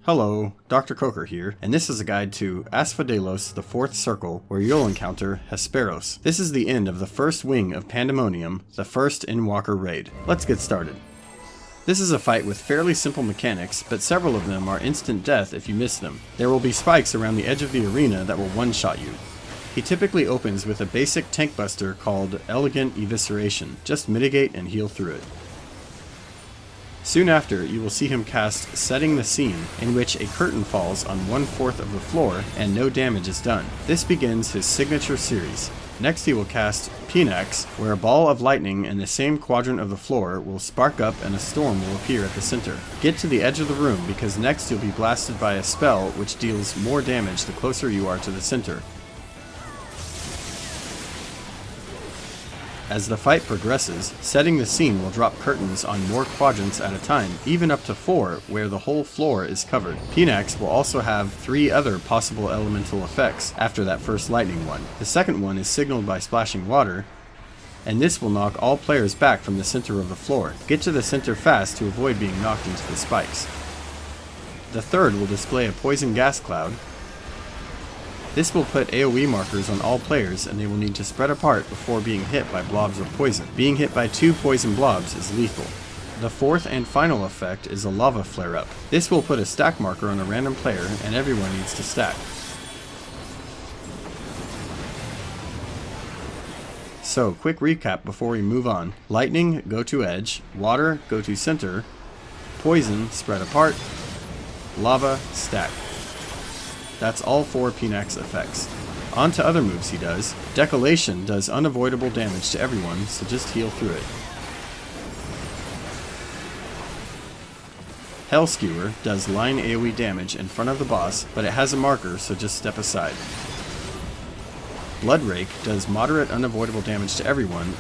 Hello, Dr. Coker here, and this is a guide to Asphodelos the Fourth Circle, where you'll encounter Hesperos. This is the end of the first wing of Pandaemonium, the first Endwalker raid. Let's get started. This is a fight with fairly simple mechanics, but several of them are instant death if you miss them. There will be spikes around the edge of the arena that will one-shot you. He typically opens with a basic tank buster called Elegant Evisceration. Just mitigate and heal through it. Soon after, you will see him cast Setting the Scene, in which a curtain falls on 1/4 of the floor and no damage is done. This begins his signature series. Next he will cast Pinax, where a ball of lightning in the same quadrant of the floor will spark up and a storm will appear at the center. Get to the edge of the room because next you'll be blasted by a spell which deals more damage the closer you are to the center. As the fight progresses, Setting the Scene will drop curtains on more quadrants at a time, even up to 4, where the whole floor is covered. Pinax will also have 3 other possible elemental effects after that first lightning one. The second one is signaled by splashing water, and this will knock all players back from the center of the floor. Get to the center fast to avoid being knocked into the spikes. The third will display a poison gas cloud. This will put AoE markers on all players and they will need to spread apart before being hit by blobs of poison. Being hit by 2 poison blobs is lethal. The fourth and final effect is a lava flare-up. This will put a stack marker on a random player and everyone needs to stack. So, quick recap before we move on. Lightning, go to edge. Water, go to center. Poison, spread apart. Lava, stack. That's all 4 Pinax effects. On to other moves he does. Decolation does unavoidable damage to everyone, so just heal through it. Hell Skewer does line AoE damage in front of the boss, but it has a marker, so just step aside. Blood Rake does moderate unavoidable damage to everyone,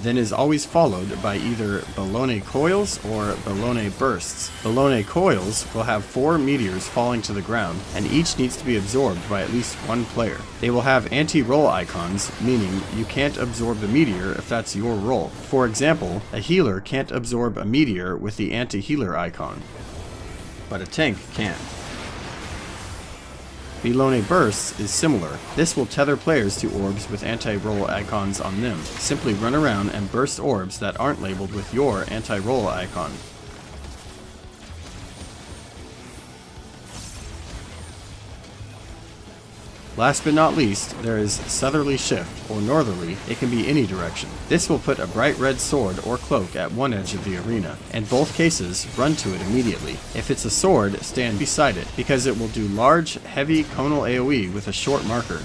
then is always followed by either Baloney Coils or Baloney Bursts. Baloney Coils will have 4 meteors falling to the ground, and each needs to be absorbed by at least 1 player. They will have anti-roll icons, meaning you can't absorb the meteor if that's your roll. For example, a healer can't absorb a meteor with the anti-healer icon, but a tank can. Baloney Bursts is similar. This will tether players to orbs with anti-roll icons on them. Simply run around and burst orbs that aren't labeled with your anti-roll icon. Last but not least, there is Southerly Shift, or Northerly. It can be any direction. This will put a bright red sword or cloak at one edge of the arena. In both cases, run to it immediately. If it's a sword, stand beside it, because it will do large, heavy conal AoE with a short marker.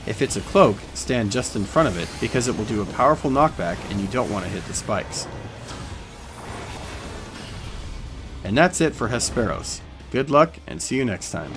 If it's a cloak, stand just in front of it, because it will do a powerful knockback and you don't want to hit the spikes. And that's it for Hesperos. Good luck, and see you next time.